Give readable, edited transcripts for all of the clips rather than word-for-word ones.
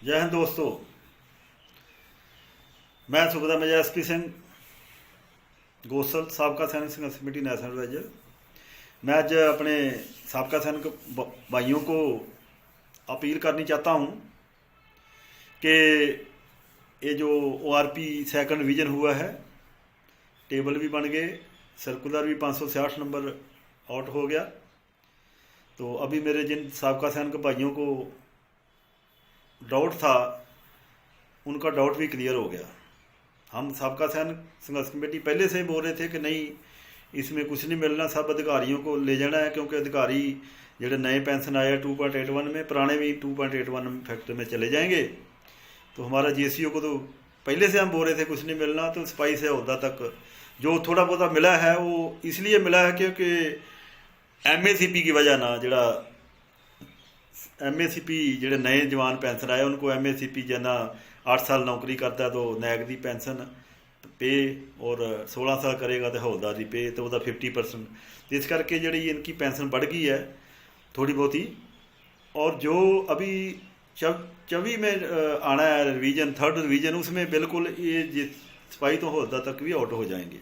जय हिंद दोस्तों। मैं सूबेदार मेजर SP सिंह गोसल साबका सैनिक संघर्ष कमेटी नेशनल एडवाइजर। मैं आज अपने साबका सैनिक भाइयों को अपील करनी चाहता हूँ कि ये जो ORP सेकंड रिवीजन हुआ है, टेबल भी बन गए, सर्कुलर भी 566 नंबर आउट हो गया। तो अभी मेरे जिन साबका सैनिक भाइयों को डाउट था, उनका डाउट भी क्लियर हो गया। हम साबका सैनिक संघर्ष कमेटी पहले से ही बोल रहे थे कि नहीं, इसमें कुछ नहीं मिलना, सब अधिकारियों को ले जाना है, क्योंकि अधिकारी जो नए पेंशन आया 2.81 में, पुराने भी 2.81 फैक्टर में चले जाएंगे। तो हमारा GSU को तो पहले से हम बोल रहे थे कुछ नहीं मिलना। तो सिपाही से ओहदा तक जो थोड़ा बहुत मिला है वो इसलिए मिला है क्योंकि MACP की वजह ना जोड़ा MACP जोड़े नए जवान पेंशन आए उनको MACP जना 8 साल नौकरी करता है तो नैग की पेंशन पे, और 16 साल करेगा तो हौलदार की पे, तो वह 50%। तो इस करके जी इनकी पेंशन बढ़ गई है थोड़ी बहुत ही। और जो अभी 24 में आना है रिवीजन, थर्ड रिवीजन, उसमें बिल्कुल ये सिपाही तो हौलदार तक भी आउट हो जाएंगे।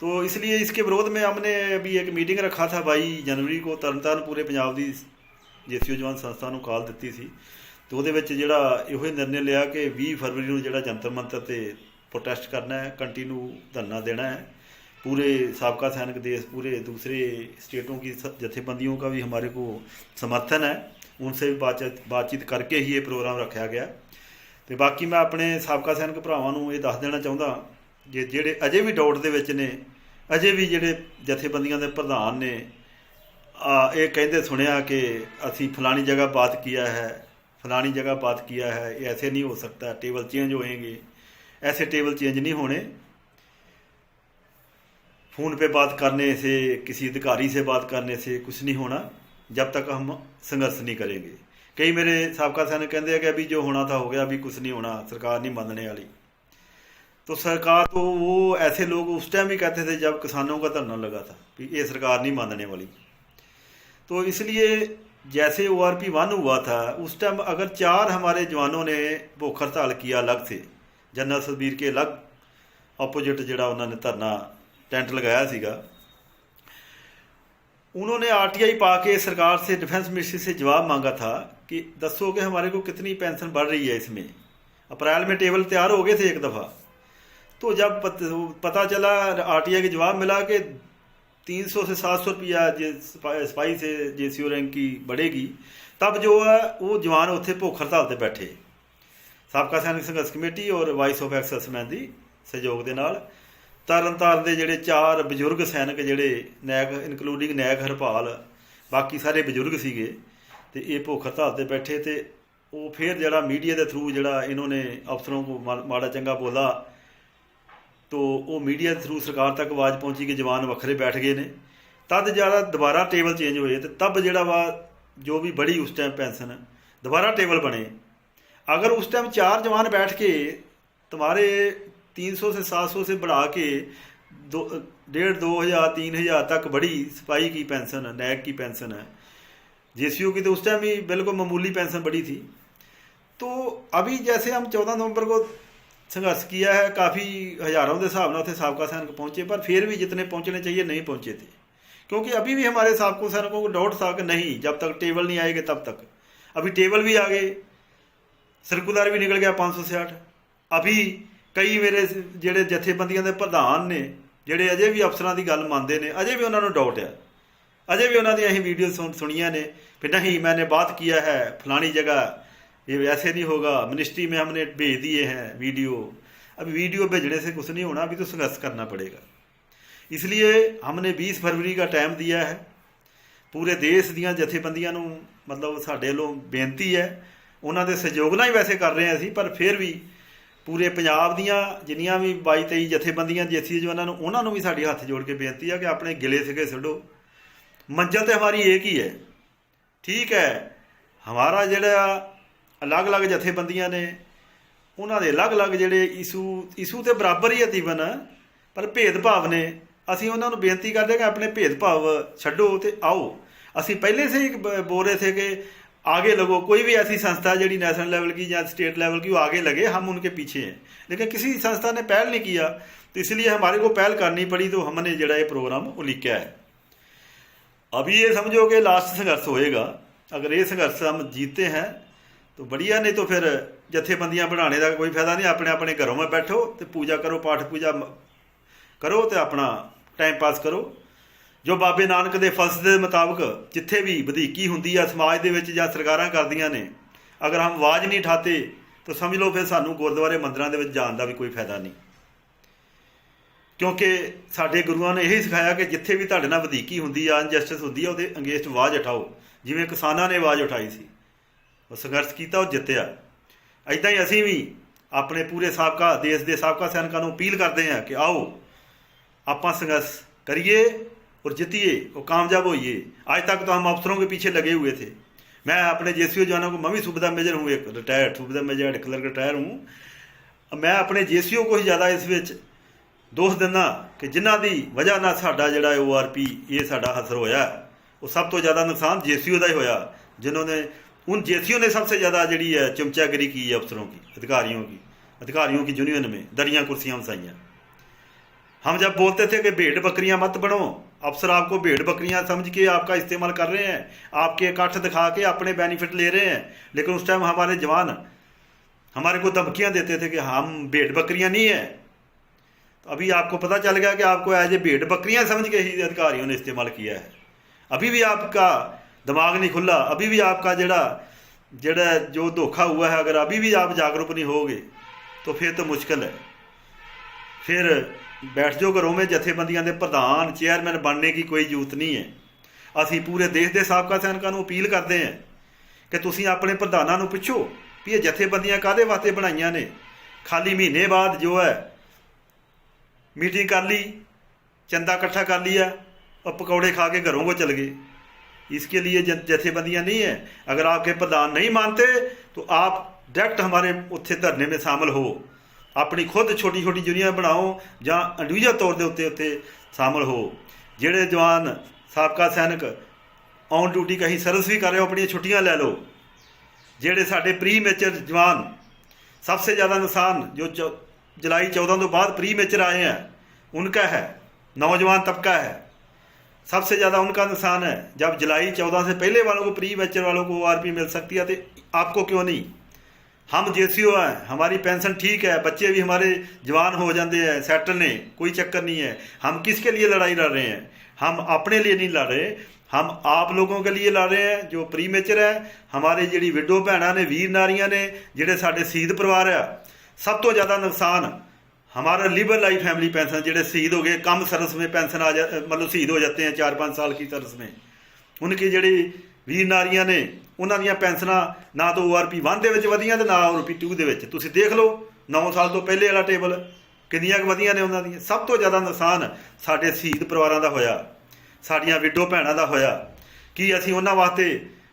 तो इसलिए इसके विरोध में हमने अभी एक मीटिंग रखा था 22 जनवरी को, तरनताਰਨ पूरे पंजाब की GSU जवान संस्था ਨੂੰ ਕਾਲ ਦਿੱਤੀ ਸੀ। तो ਉਹਦੇ ਵਿੱਚ ਜਿਹੜਾ ਇਹੋ निर्णय लिया कि 20 फरवरी ਨੂੰ ਜਿਹੜਾ जंतर मंतर ਤੇ प्रोटेस्ट करना है, कंटिन्यू धरना देना है। पूरे साबका सैनिक देश, पूरे दूसरे स्टेटों की जथेबंदियों का भी हमारे को समर्थन है, उनसे भी बातचीत करके ही ये प्रोग्राम रखा गया। तो बाकी मैं अपने साबका सैनिक भरावां ਨੂੰ ਇਹ ਦੱਸ देना ਚਾਹੁੰਦਾ जे ਜਿਹੜੇ अजे भी डाउट ਦੇ ਵਿੱਚ ਨੇ, अजे भी ਜਿਹੜੇ जथेबंदियां ਦੇ प्रधान ने ये कहते सुनिया कि असी फलानी जगह बात किया है, फलानी जगह बात किया है, ये ऐसे नहीं हो सकता, टेबल चेंज होएंगे। ऐसे टेबल चेंज नहीं होने। फ़ोन पे बात करने से, किसी अधिकारी से बात करने से कुछ नहीं होना जब तक हम संघर्ष नहीं करेंगे। कई मेरे साबका सैनिक कहते हैं कि अभी जो होना था हो गया, अभी कुछ नहीं होना, सरकार नहीं मानने वाली। तो सरकार तो वो ऐसे लोग उस टाइम भी कहते थे जब किसानों का धरना लगा था कि ये सरकार नहीं मानने वाली। तो इसलिए जैसे ORP 1 हुआ था उस टाइम अगर 4 हमारे जवानों ने भूख हड़ताल किया अलग से, जनरल सुखबीर के अलग अपोजिट जड़ा उन्होंने धरना टेंट लगाया सीगा, उन्होंने RTI पा के सरकार से, डिफेंस मिनिस्ट्री से जवाब मांगा था कि दसो कि हमारे को कितनी पेंशन बढ़ रही है। इसमें अप्रैल में टेबल तैयार हो गए थे एक दफ़ा। तो जब पता चला, RTI के जवाब मिला कि 300 से 700 रुपया सिपाही से GSU रैंक की बढ़ेगी, तब जो है वो जवान उत्थे भुख हड़ताल पर बैठे। साबका सैनिक संघर्ष कमेटी और वॉइस ऑफ एक्स-सर्विसमैन की सहयोग के नाल तरनताਰਨ ਦੇ ਜਿਹੜੇ 4 बजुर्ग सैनिक ਜਿਹੜੇ नैग इनकलूडिंग नैग हरपाल, बाकी सारे बजुर्ग सीगे, तो ये भुख हड़ताल पर बैठे। तो वो फिर जरा मीडिया के थ्रू जरा इन्होंने अफसरों को माड़ा चंगा बोला, तो वो मीडिया के थ्रू सरकार तक आवाज़ पहुंची कि जवान वखरे बैठ गए ने। तद जरा दोबारा टेबल चेंज हुए, तो तब जरा वा जो भी बढ़ी उस टाइम पेंशन, दोबारा टेबल बने। अगर उस टाइम 4 जवान बैठ के तुम्हारे 300 से 700 से बढ़ा के 1,500, 2,000, 3,000 तक बढ़ी सिपाही की पेंशन, नैग की पेंशन है, GSU की तो उस टाइम ही बिल्कुल मामूली पेंशन बढ़ी थी। तो अभी जैसे हम 14 नवंबर को संघर्ष किया है, काफ़ी हज़ारों के हिसाब से उत्थे साबका सैनिक पहुँचे, पर फिर भी जितने पहुँचने चाहिए नहीं पहुँचे थे, क्योंकि अभी भी हमारे साबका सैनिकों को डाउट था कि नहीं, जब तक टेबल नहीं आएगा तब तक। अभी टेबल भी आ गए, सर्कुलर भी निकल गया 566। अभी कई मेरे ਜਿਹੜੇ ਜਥੇਬੰਦੀਆਂ ਦੇ ਪ੍ਰਧਾਨ ਨੇ ਜਿਹੜੇ अजे भी अफसरां की गल मानते हैं, अजे भी उन्होंने डाउट है, अजे भी उन्होंने अं वीडियो सुनिया ने कि नहीं, मैंने बात किया है फलानी जगह, ये ऐसे नहीं होगा, मिनिस्ट्री में हमने भेज दिए हैं वीडियो। अभी वीडियो भेजने से कुछ नहीं होना, अभी तो संघर्ष करना पड़ेगा। इसलिए हमने 20 फरवरी का टाइम दिया है। पूरे देश दियाँ जथेबंदियां नूं मतलब साढ़े वालों बेनती है, उन्होंने सहयोग नाल ही वैसे कर रहे हैं असीं, पर फिर भी पूरे पंजाब दियाँ जिन्नियां भी 22-23 जथेबंदियां GSU जवानों नूं, उन्होंने भी साडी हथ जोड़ के बेनती है कि अपने गिले सिके छड्डो। मंजिल तो हमारी एक ही है, ठीक है। हमारा जिहड़ा अलग अलग जथेबंदियां ने, उन्होंने अलग अलग जोड़े इशू तो बराबर ही है तकरीबन, पर भेदभाव ने। असीं उन्होंने बेनती करते कि अपने भेदभाव छड्डो तो आओ। असीं पहले से ही बोल रहे थे कि आगे लगो, कोई भी ऐसी संस्था जी नेशनल लेवल की या स्टेट लेवल की वो आगे लगे, हम उनके पीछे हैं। लेकिन किसी संस्था ने पहल नहीं किया, तो इसलिए हमारे को पहल करनी पड़ी, तो हमने जड़ा ये प्रोग्राम उलीक्या है। अभी ये समझो कि लास्ट संघर्ष होएगा, अगर ये संघर्ष हम जीतते हैं तो बढ़िया, नहीं तो फिर जथेबंदियां बनाने का कोई फायदा नहीं। अपने अपने घरों में बैठो तो पूजा करो, पाठ पूजा करो तो अपना टाइम पास करो। जो बाबे नानक के फलसफे के मुताबिक जिथे भी ਵਧੀਕੀ ਹੁੰਦੀ ਆ समाज ਦੇ ਵਿੱਚ ਜਾਂ ਸਰਕਾਰਾਂ ਕਰਦੀਆਂ ਨੇ, अगर हम आवाज़ नहीं उठाते तो समझ लो फिर सानू गुरुद्वारे मंदिरों के जाने का भी कोई फायदा नहीं। क्योंकि साडे गुरुआं ने यही सिखाया कि जिथे भी तुहाडे नाल ਵਧੀਕੀ ਹੁੰਦੀ आ, इनजस्टिस ਹੁੰਦੀ आ, ਉਹਦੇ अगेंस्ट आवाज़ उठाओ। जिवें किसानां ने आवाज़ उठाई सी, ਉਹ संघर्ष किया, ਉਹ जित्तिया। ਇੱਦਾਂ ही असीं भी अपने पूरे साबका देश के साबका सैनिकों को अपील करते हैं कि आओ आपां संघर्ष करिए और जितिए और कामयाब होइए। आज तक तो हम अफसरों के पीछे लगे हुए थे। मैं अपने जेसीओ जवानों को, मैं भी सूबेदार मेजर हूँ, एक रिटायर्ड सूबेदार मेजर क्लर्क रिटायर हूँ। मैं अपने जेसीओ को ही ज़्यादा इस विच दोष दिना कि जिन्हों की वजह ना साडा जिहड़ा ORP ये साडा हासिल होया, वो सब तो ज़्यादा नुकसान जेसीओ का ही होया, जिन्होंने उन जेसीओ ने सबसे ज़्यादा जी है चमचागिरी की है अफसरों की, अधिकारियों की यूनियन में दरियाँ कुर्सियाँ बसाइयाँ। हम जब बोलते थे कि भेड़ बकरियां मत बनो, अफसर आपको भेड़ बकरियां समझ के आपका इस्तेमाल कर रहे हैं, आपके इकट्ठ दिखा के अपने बेनिफिट ले रहे हैं। लेकिन उस टाइम हमारे जवान हमारे को धमकियां देते थे कि हम भेड़ बकरियां नहीं है। तो अभी आपको पता चल गया कि आपको एज ए भेड़ बकरियां समझ के ही अधिकारियों ने इस्तेमाल किया है। अभी भी आपका दिमाग नहीं खुला, अभी भी आपका जड़ा जो धोखा हुआ है, अगर अभी भी आप जागरूक नहीं होगे तो फिर तो मुश्किल है। फिर बैठ जाओ घरों में, जथेबंदियां के प्रधान चेयरमैन बनने की कोई जरूरत नहीं है। असी पूरे देश के साबका सैनिकों को अपील करते हैं कि तुसीं अपने प्रधानों को पुछो भी ये जथेबंदियां काहदे वास्ते बनाईयां ने। खाली महीने बाद जो है मीटिंग कर ली, चंदा इकट्ठा कर लिया और पकौड़े खा के घरों को चल गए। इसके लिए जथेबंदियां नहीं है। अगर आपके प्रधान नहीं मानते तो आप डायरेक्ट हमारे उत्थे धरने में शामिल हो, अपनी खुद छोटी छोटी यूनियन बनाओ या इंडिविजुअल तौर के उत्ते उत्ते शामिल हो। जेड़े जवान साबका सैनिक ऑन ड्यूटी कहीं सर्विस भी कर रहे हो, अपनी छुट्टियां ले लो। जेड़े साडे प्री मेचर जवान, सबसे ज़्यादा नुकसान जो जुलाई 14 तो बाद प्री मेचर आए हैं उनका है, नौजवान तबका है, सबसे ज़्यादा उनका नुकसान है। जब जुलाई 14 से पहले वालों को, प्री मेचर वालों को ORP मिल सकती है तो आपको क्यों नहीं। हम जेसीओ हैं, हमारी पेंशन ठीक है, बच्चे भी हमारे जवान हो जाते हैं, सेटल ने, कोई चक्कर नहीं है। हम किसके लिए लड़ाई लड़ रहे हैं? हम अपने लिए नहीं लड़ रहे, हम आप लोगों के लिए लड़ रहे हैं जो प्री मेचर है। हमारे जी विडो भैन ने, वीर नारियां ने, जेडे साडे शहीद परिवार है, सब तो ज़्यादा नुकसान हमारा लिबर लाइफ फैमिली पेंशन। जेडे शहीद हो गए, कम सर्विस में पेंशन आ जा, मतलब शहीद हो जाते हैं 4-5 साल की सर्विस में, उनकी जी वीर नारियां ने, उन्हों दी पेंशना ना तो ORP 1 के वधियां ना ORP 2 के। तुसीं देख लो 9 साल तो पहले वाला टेबल कितनियां वधियां ने उन्हों दी। सब तो ज़्यादा नुकसान साडे शहीद परिवारों का होया, साडियां विडो भैणां दा होया। कि असीं उन्हां वास्ते,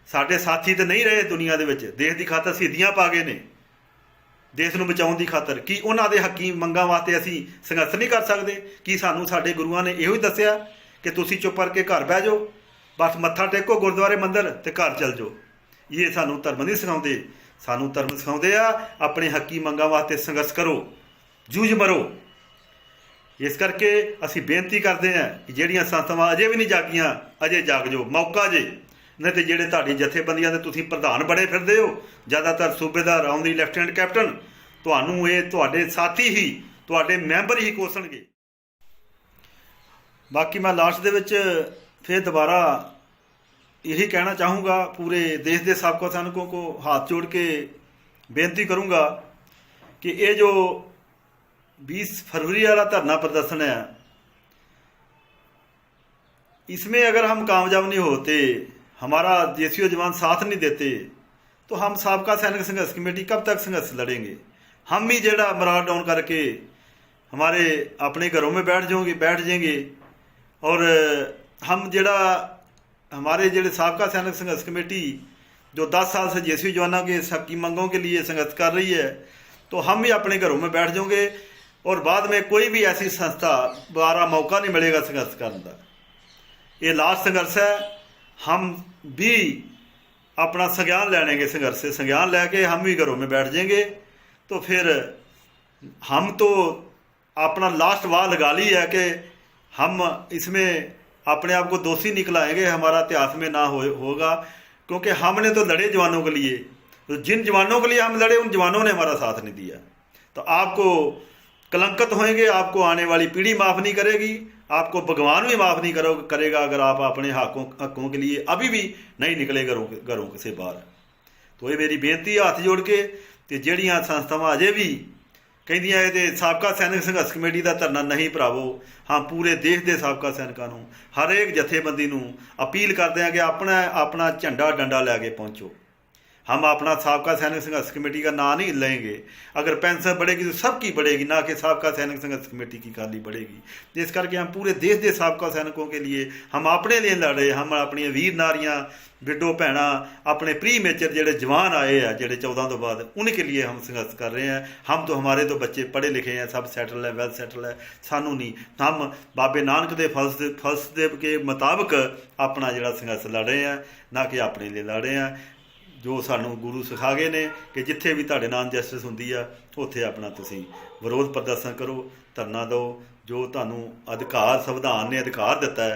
साडे साथी तो नहीं रहे दुनिया दे विच, देश की खातर शहीदियां पा गए ने देश नूं बचाउण दी खातर। कि उन्हां दे हक्की मंगां वास्ते असीं संघर्ष नहीं कर सकते? कि सानूं साडे गुरुआं ने इहो ही दस्सिया कि तुसीं चुप करके घर बह जाओ, बस मत्था टेको गुरुद्वारे मंदिर ते घर चल जाओ। ये सानू धर्म नहीं सिखाते, सानू धर्म सिखाते आ अपने हकी मंगां वास्ते संघर्ष करो, जूझ मरो। इस करके असी बेनती करते हैं कि जिहड़ियां संस्थावां अजे भी नहीं जागियां, अजे जाग जाओ, मौका जे। नहीं तो जिहड़े तुहाडी जथेबंदियां दे तुसीं प्रधान बड़े फिरदे हो, ज़्यादातर सूबेदार, ऑनरी लैफ्टिनेंट कैप्टन, तुहानूं ये तुहाडे साथी ही, तुहाडे मैंबर ही कोसणगे। बाकी मैं लास्ट दे विच फिर दोबारा यही कहना चाहूँगा, पूरे देश के साबका सैनिकों को हाथ जोड़ के बेनती करूँगा कि ये जो 20 फरवरी वाला धरना प्रदर्शन है, इसमें अगर हम कामयाब नहीं होते, हमारा जेसीओ जवान साथ नहीं देते, तो हम साबका सैनिक संघर्ष कमेटी कब तक संघर्ष लड़ेंगे? हम ही जेड़ा मराल डाउन करके हमारे अपने घरों में बैठ जाएंगे और हम जेड़ा हमारे जेड़े साबका सैनिक संघर्ष कमेटी जो 10 साल से जेसीओ जवानों के हकी मंगों के लिए संघर्ष कर रही है, तो हम भी अपने घरों में बैठ जाएंगे और बाद में कोई भी ऐसी संस्था दोबारा मौका नहीं मिलेगा संघर्ष करने का। ये लास्ट संघर्ष है। हम भी अपना संज्ञान ले लेंगे संघर्ष से, संज्ञान लेके हम भी घरों में बैठ जाएंगे, तो फिर हम तो अपना लास्ट वाह लगा ली है कि हम इसमें अपने आप को दोषी निकलाएंगे, हमारा इतिहास में ना होगा, क्योंकि हमने तो लड़े जवानों के लिए, तो जिन जवानों के लिए हम लड़े उन जवानों ने हमारा साथ नहीं दिया। तो आपको कलंकित होएंगे, आपको आने वाली पीढ़ी माफ़ नहीं करेगी, आपको भगवान भी माफ़ नहीं करेगा अगर आप अपने हकों के लिए अभी भी नहीं निकले घरों से बाहर। तो ये मेरी बेनती है हथ जोड़ के, कि ਜਿਹੜੀਆਂ संस्थावां अजे भी ਕਹਿੰਦੀਆਂ ਇਹ ਤੇ ਸਾਬਕਾ ਸੈਨਿਕ ਸੰਘਰਸ਼ ਕਮੇਟੀ ਦਾ ਧਰਨਾ ਨਹੀਂ ਭਰਾਵੋ, ਹਾਂ ਪੂਰੇ ਦੇਸ਼ ਦੇ ਸਾਬਕਾ ਸੈਨਿਕਾਂ ਨੂੰ, ਹਰੇਕ ਜਥੇਬੰਦੀ ਨੂੰ ਅਪੀਲ ਕਰਦੇ ਹਾਂ ਕਿ ਆਪਣਾ ਝੰਡਾ ਡੰਡਾ ਲੈ ਕੇ पहुँचो। हम अपना साबका सैनिक संघर्ष कमेटी का नाम नहीं लेंगे, अगर पेंशन बढ़ेगी तो सबकी बढ़ेगी, ना कि साबका सैनिक संघर्ष कमेटी की खाली बढ़ेगी। इस करके हम पूरे देश के साबका सैनिकों के लिए, हम अपने लिए लड़े, हम अपनी वीर नारियां बिड्डो भैणा, अपने प्री मेचर जोड़े जवान आए हैं जोड़े 14 तो बाद, उनके लिए हम संघर्ष कर रहे हैं। हम तो हमारे तो बच्चे पढ़े लिखे हैं, सब सैटल है, वेल सैटल है, सानू नहीं, हम बाबे नानक के फलसफे के मुताबिक अपना जोड़ा संघर्ष लड़ रहे हैं, ना कि अपने लिए लड़ रहे हैं। जो सानू गुरु सिखा गए ने कि जिथे भी तुहाडे नाल जस्टिस हुंदी आ उत्थे अपना तुसीं विरोध प्रदर्शन करो, धरना दो, जो तुहानू अधिकार संविधान ने अधिकार दिता है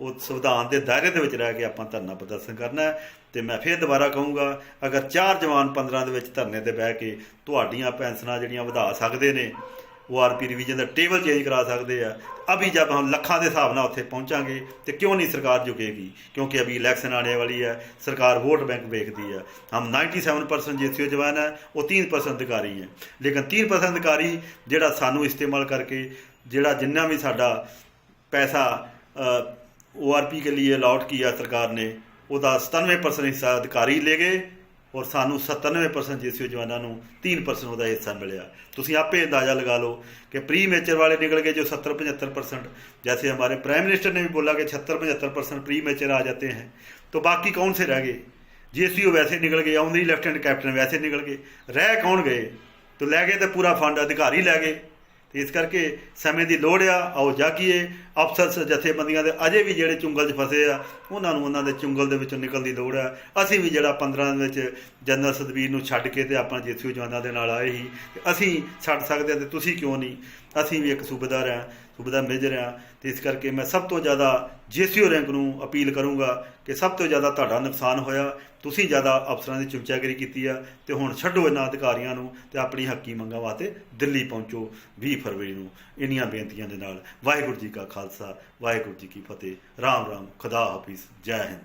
उस संविधान के दायरे दे विच रह के आपां धरना प्रदर्शन करना है। तो मैं फिर दोबारा कहूँगा, अगर 4 जवान 15 दे विच धरने ते बह के तुहाडीआं पेंशनां जिहड़ियां वधा सकदे ने, ORP रिवीजन का टेबल चेंज करा सकते हैं, अभी जब हम लखा के हिसाब से उत्थे पहुँचांगे तो क्यों नहीं सरकार झुकेगी, क्योंकि अभी इलैक्शन आने वाली है, सरकार वोट बैंक देखती है। हम 97% JCO जवान है, वो 3% अधिकारी हैं, लेकिन 3% अधिकारी जिहड़ा सानू इस्तेमाल करके जिहड़ा जिन्ना भी साडा पैसा ORP के लिए अलॉट किया सरकार ने, वह 97% हिस्सा अधिकारी ले गए और सानू 97% JCO जवानों 3% वह हिस्सा मिले। तुसीं आपे अंदाज़ा लगा लो कि प्री मेचर वाले निकल गए जो 70-75%, जैसे हमारे प्राइम मिनिस्टर ने भी बोला कि 76-75% प्री मेचर आ जाते हैं, तो बाकी कौन से रह गए? JCO वैसे निकल गए, ऑनरी लेफ्टिनेंट कैप्टन वैसे निकल गए, रह कौन गए? तो लै गए तो पूरा फंड अधिकारी लै गए। तो इस करके समय की लोड़ आ, आओ जागीए। अफसर जथेबंदियां दे अजे भी जिहड़े चुंगल 'च फसे आ, उन्होंने दे चुंगल दे विचों निकलण दी लोड़ आ। असीं भी जिहड़ा 15 विच जनरल सतबीर नूं छड्ड के ते अपना JCO जवानां दे नाल आए ही, असीं छड्ड सकदे ते तुसीं क्यों नहीं? असीं भी एक सूबेदार हां, सूबेदार मेजर हां। तो इस करके मैं सब तो ज़्यादा JCO रैंक नूं अपील करूँगा कि सब तो ज़्यादा तुहाडा नुकसान होया, तुसीं ज़्यादा अफसरां की चुमचागिरी कीती आ, ते हुण छड्डो इन्हां अधिकारियां नूं ते अपनी हक्की मंगां वास्ते दिल्ली पहुँचो 20 फरवरी नूं। इन्नियां बेनतियां दे नाल वाहिगुरू जी का खालसा, वाहिगुरू जी की फतेह। राम राम, खुदा हाफिज़, जय हिंद।